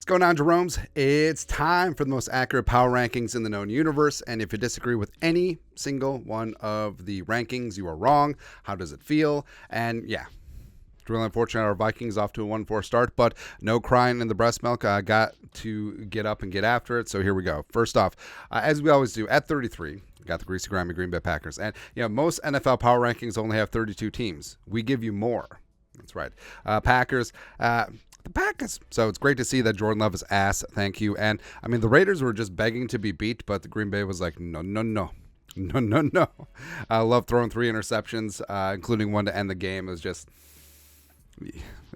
going on, Jeromes? It's time for the most accurate power rankings in the known universe. And if you disagree with any single one of the rankings, you are wrong. How does it feel? And yeah, it's really unfortunate our Vikings off to a 1-4 start, but no crying in the breast milk. I got to get up and get after it. So here we go. First off, as we always do, at 33, got the greasy grimy Green Bay Packers. And most NFL power rankings only have 32 teams. We give you more. That's right. Packers. The Packers. So it's great to see that Jordan Love is ass. Thank you. And I mean, the Raiders were just begging to be beat, but the Green Bay was like, no. Love throwing 3 interceptions, including one to end the game. It was just,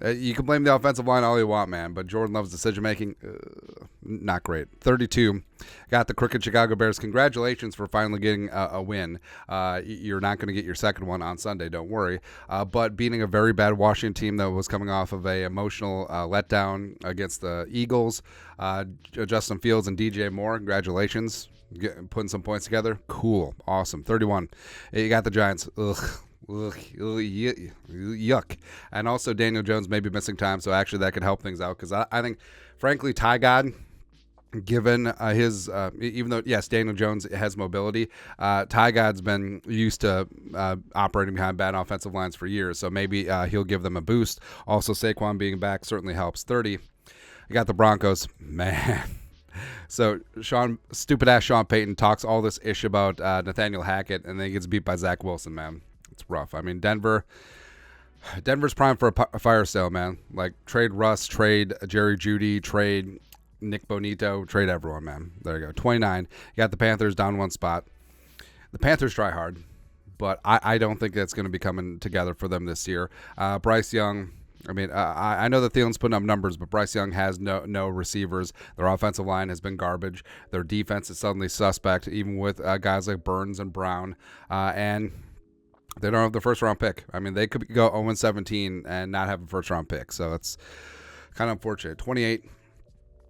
you can blame the offensive line all you want, man, but Jordan Love's decision making, not great. 32. Got the crooked Chicago Bears. Congratulations for finally getting a win. You're not going to get your second one on Sunday, don't worry. But beating a very bad Washington team that was coming off of a emotional letdown against the Eagles, Justin Fields and DJ Moore, congratulations. Putting some points together. Cool. Awesome. 31. You got the Giants. Yuck. And also Daniel Jones may be missing time, so actually that could help things out because I think, frankly, Ty God, given his, even though, yes, Daniel Jones has mobility, Ty God's been used to operating behind bad offensive lines for years, so maybe he'll give them a boost. Also, Saquon being back certainly helps. 30. You got the Broncos. Man. So stupid-ass Sean Payton talks all this ish about Nathaniel Hackett, and then he gets beat by Zach Wilson, man. It's rough. I mean, Denver's prime for a fire sale, man. Like, trade Russ, trade Jerry Jeudy, trade Nick Bonito, trade everyone, man. There you go. 29. You got the Panthers down 1 spot. The Panthers try hard, but I don't think that's going to be coming together for them this year. Bryce Young, I mean, I know that Thielen's putting up numbers, but Bryce Young has no receivers. Their offensive line has been garbage. Their defense is suddenly suspect, even with guys like Burns and Brown. And they don't have the first-round pick. I mean, they could go 0-17 and not have a first-round pick. So it's kind of unfortunate. 28,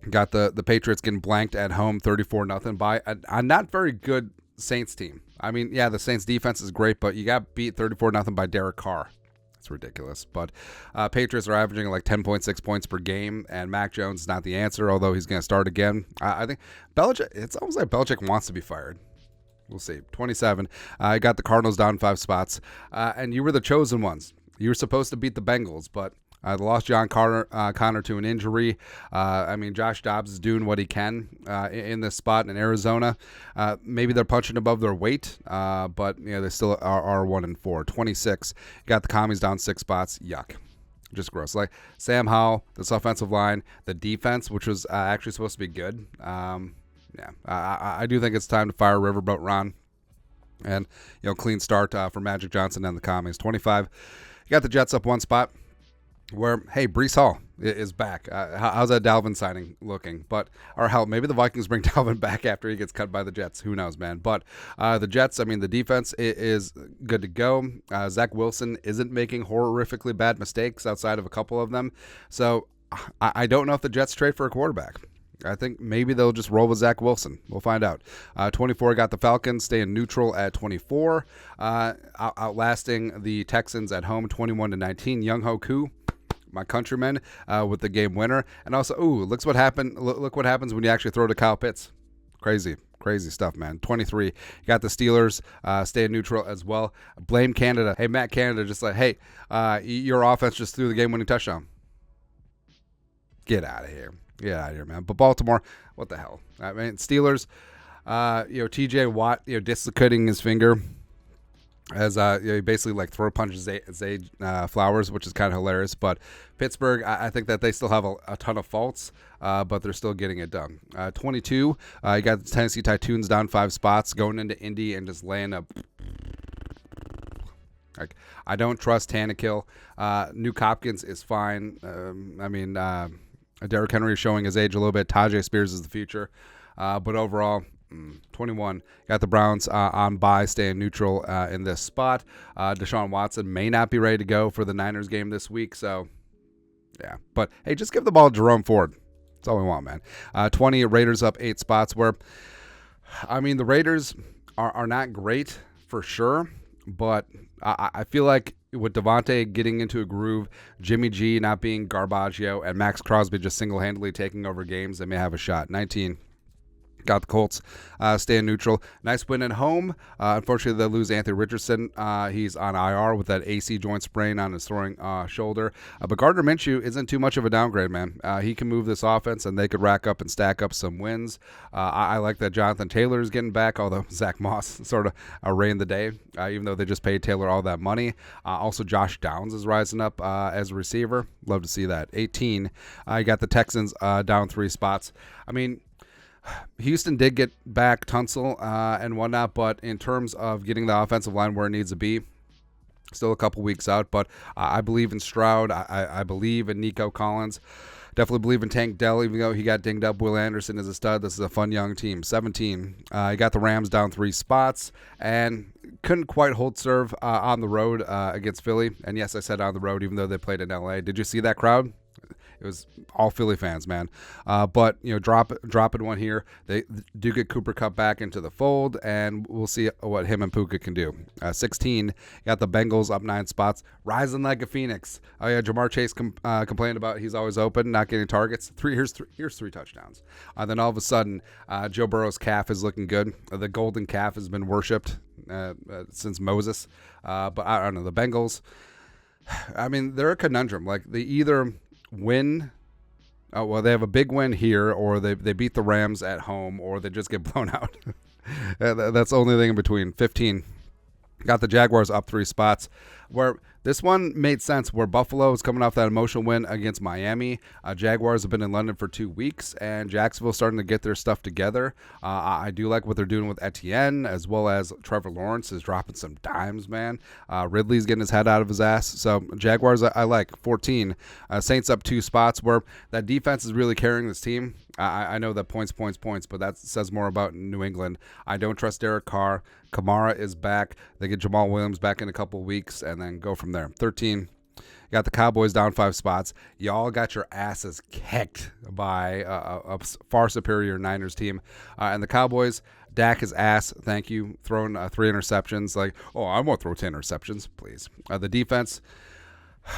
got the Patriots getting blanked at home 34-0 by a not very good Saints team. I mean, yeah, the Saints defense is great, but you got beat 34-0 by Derek Carr. It's ridiculous. But Patriots are averaging like 10.6 points per game, and Mac Jones is not the answer, although he's going to start again. I think Belichick, it's almost like Belichick wants to be fired. We'll see. 27. I got the Cardinals down 5 spots, and you were the chosen ones. You were supposed to beat the Bengals, but they lost John Connor to an injury. I mean, Josh Dobbs is doing what he can in this spot in Arizona. Maybe they're punching above their weight, but they still are 1-4. 26. Got the Commies down 6 spots. Yuck. Just gross. Like Sam Howell, this offensive line, the defense, which was actually supposed to be good. Yeah, I do think it's time to fire Riverboat Ron. And, clean start for Magic Johnson and the Commies. 25. You got the Jets up 1 spot. Where, hey, Breece Hall is back. How's that Dalvin signing looking? But, or hell, maybe the Vikings bring Dalvin back after he gets cut by the Jets. Who knows, man? But the Jets, I mean, the defense is good to go. Zach Wilson isn't making horrifically bad mistakes outside of a couple of them. So I don't know if the Jets trade for a quarterback. I think maybe they'll just roll with Zach Wilson. We'll find out. 24 got the Falcons staying neutral at 24, outlasting the Texans at home 21-19. Young-Ho Koo, my countrymen, with the game winner. And also, look what happens when you actually throw to Kyle Pitts. Crazy stuff, man. 23. You got the Steelers staying neutral as well. Blame Canada. Hey, Matt Canada, just like, hey, your offense just threw the game-winning touchdown. Get out of here. Yeah, man. But Baltimore, what the hell? I mean, Steelers, TJ Watt, dislocating his finger as he basically like throw punches Zay Flowers, which is kind of hilarious. But Pittsburgh, I think that they still have a ton of faults, but they're still getting it done. 22, you got the Tennessee Titans down 5 spots, going into Indy and just laying up. Like, I don't trust Tannehill. Nuke Hopkins is fine. Derrick Henry is showing his age a little bit. Tajay Spears is the future. But overall, 21. Got the Browns on bye, staying neutral in this spot. Deshaun Watson may not be ready to go for the Niners game this week. So, yeah. But, hey, just give the ball to Jerome Ford. That's all we want, man. 20, Raiders up 8 spots where, I mean, the Raiders are not great for sure. But I feel like with Devontae getting into a groove, Jimmy G not being Garbaggio, and Max Crosby just single-handedly taking over games, they may have a shot. 19. Got the Colts staying neutral. Nice win at home. Unfortunately, they lose Anthony Richardson. He's on IR with that AC joint sprain on his throwing shoulder. But Gardner Minshew isn't too much of a downgrade, man. He can move this offense, and they could rack up and stack up some wins. I like that Jonathan Taylor is getting back, although Zach Moss sort of reigned the day, even though they just paid Taylor all that money. Also, Josh Downs is rising up as a receiver. Love to see that. 18. You got the Texans down 3 spots. I mean, Houston did get back Tunsil and whatnot, but in terms of getting the offensive line where it needs to be, still a couple weeks out. But I believe in Stroud. I believe in Nico Collins. Definitely believe in Tank Dell, even though he got dinged up. Will Anderson is a stud. This is a fun young team. 17. You got the Rams down 3 spots and couldn't quite hold serve on the road against Philly. And yes, I said on the road, even though they played in LA. Did you see that crowd? It was all Philly fans, man. But, dropping one here. They do get Cooper Kupp back into the fold, and we'll see what him and Puka can do. 16, you got the Bengals up 9 spots, rising like a phoenix. Oh, yeah, Jamar Chase complained about he's always open, not getting targets. Here's 3 touchdowns. Then all of a sudden, Joe Burrow's calf is looking good. The golden calf has been worshipped since Moses. But I don't know, the Bengals, I mean, they're a conundrum. Like, they either win, they have a big win here, or they beat the Rams at home, or they just get blown out. That's the only thing in between. 15, got the Jaguars up 3 spots, where this one made sense, where Buffalo is coming off that emotional win against Miami. Jaguars have been in London for 2 weeks, and Jacksonville's starting to get their stuff together. I do like what they're doing with Etienne, as well as Trevor Lawrence is dropping some dimes, man. Ridley's getting his head out of his ass. So Jaguars, I like. 14, Saints up 2 spots, where that defense is really carrying this team. I know that points, but that says more about New England. I don't trust Derek Carr. Kamara is back. They get Jamal Williams back in a couple of weeks, and then go from there. 13, you got the Cowboys down 5 spots. Y'all got your asses kicked by a far superior Niners team. And the Cowboys, Dak his ass, thank you, throwing 3 interceptions. Like, I won't throw 10 interceptions, please. The defense,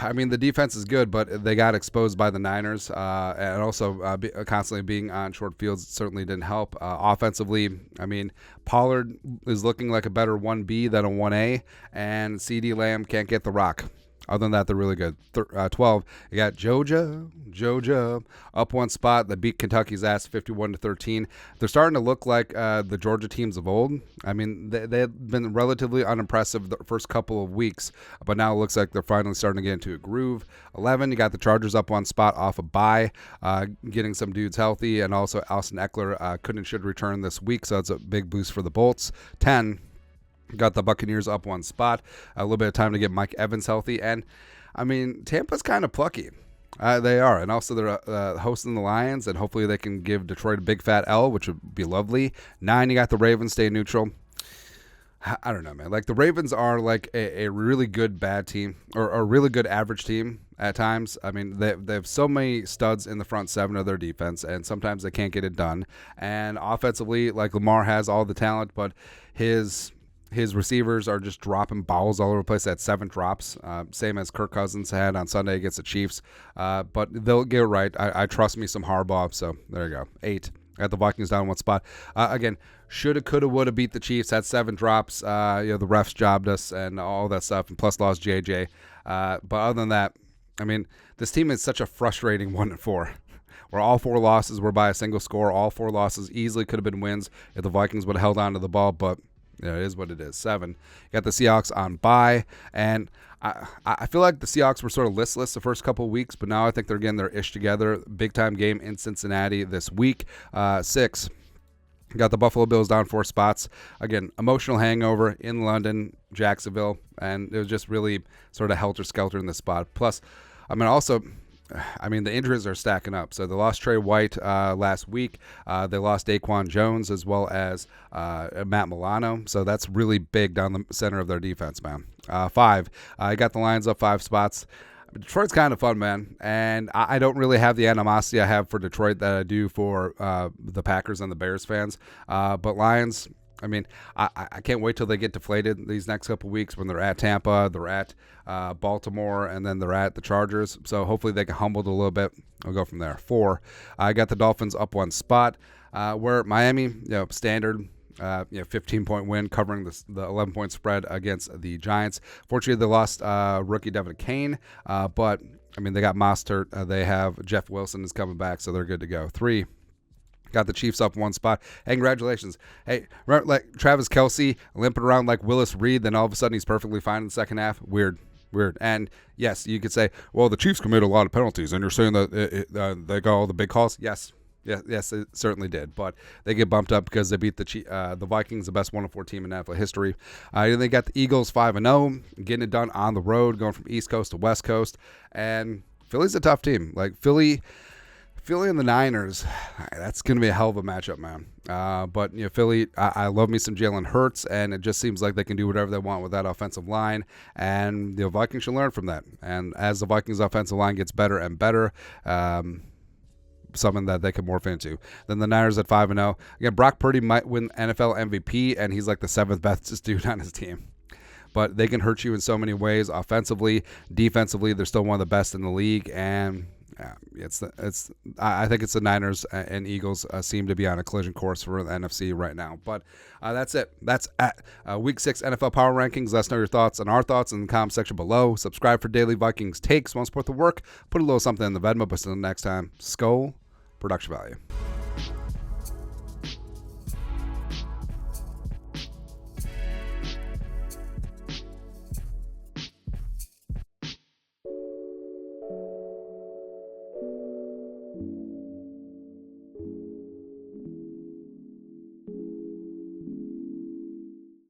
I mean, the defense is good, but they got exposed by the Niners, and also constantly being on short fields certainly didn't help. Offensively, I mean, Pollard is looking like a better 1B than a 1A, and CD Lamb can't get the rock. Other than that, they're really good. 12, you got Georgia up 1 spot. They beat Kentucky's ass 51-13. They're starting to look like the Georgia teams of old. I mean, they've been relatively unimpressive the first couple of weeks, but now it looks like they're finally starting to get into a groove. 11, you got the Chargers up 1 spot off a bye, getting some dudes healthy, and also Austin Eckler could and should return this week, so it's a big boost for the Bolts. 10, got the Buccaneers up 1 spot. A little bit of time to get Mike Evans healthy. And, I mean, Tampa's kind of plucky. They are. And also they're hosting the Lions, and hopefully they can give Detroit a big fat L, which would be lovely. 9, you got the Ravens stay neutral. I don't know, man. Like, the Ravens are like a really good bad team, or a really good average team at times. I mean, they have so many studs in the front 7 of their defense, and sometimes they can't get it done. And offensively, like, Lamar has all the talent, but his receivers are just dropping balls all over the place. They had 7 drops, same as Kirk Cousins had on Sunday against the Chiefs. But they'll get it right. I trust me some Harbaugh, so there you go. 8. Got the Vikings down 1 spot. Again, shoulda, coulda, woulda beat the Chiefs. Had 7 drops. The refs jobbed us and all that stuff, and plus lost JJ. But other than that, I mean, this team is such a frustrating 1-4. Where all 4 losses were by a single score. All 4 losses easily could have been wins if the Vikings would have held on to the ball, but it is what it is. 7. You got the Seahawks on bye, and I feel like the Seahawks were sort of listless the first couple of weeks, but now I think they're getting their ish together. Big time game in Cincinnati this week. 6. You got the Buffalo Bills down 4 spots. Again, emotional hangover in London, Jacksonville, and it was just really sort of helter-skelter in this spot. Plus, the injuries are stacking up. So they lost Trey White last week. They lost Daquan Jones as well as Matt Milano. So that's really big down the center of their defense, man. 5, I got the Lions up 5 spots. Detroit's kind of fun, man. And I don't really have the animosity I have for Detroit that I do for the Packers and the Bears fans. But Lions, I mean, I can't wait till they get deflated these next couple weeks when they're at Tampa, they're at Baltimore, and then they're at the Chargers. So hopefully they get humbled a little bit. I'll go from there. 4, I got the Dolphins up 1 spot. Where Miami, standard, 15-point win covering the 11-point spread against the Giants. Fortunately, they lost rookie Devin Kane, but I mean, they got Mostert. They have Jeff Wilson is coming back, so they're good to go. 3, got the Chiefs up 1 spot. Hey, congratulations. Hey, remember, like Travis Kelce limping around like Willis Reed, then all of a sudden he's perfectly fine in the second half? Weird. And yes, you could say, well, the Chiefs committed a lot of penalties, and you're saying that they got all the big calls? Yes, it certainly did. But they get bumped up because they beat the Vikings, the best 1-4 team in NFL history. They got the Eagles 5-0, getting it done on the road, going from East Coast to West Coast. And Philly's a tough team. Like Philly and the Niners, that's going to be a hell of a matchup, man. But Philly, I love me some Jalen Hurts, and it just seems like they can do whatever they want with that offensive line. And the Vikings should learn from that. And as the Vikings' offensive line gets better and better, something that they can morph into. Then the Niners at 5-0. Again, Brock Purdy might win NFL MVP, and he's like the 7th best dude on his team. But they can hurt you in so many ways. Offensively, defensively, they're still one of the best in the league, and I think it's the Niners and Eagles seem to be on a collision course for the NFC right now. But that's it. That's at Week 6 NFL Power Rankings. Let us know your thoughts and our thoughts in the comment section below. Subscribe for daily Vikings takes. Want to support the work? Put a little something in the Venmo. But until next time, Skull Production Value.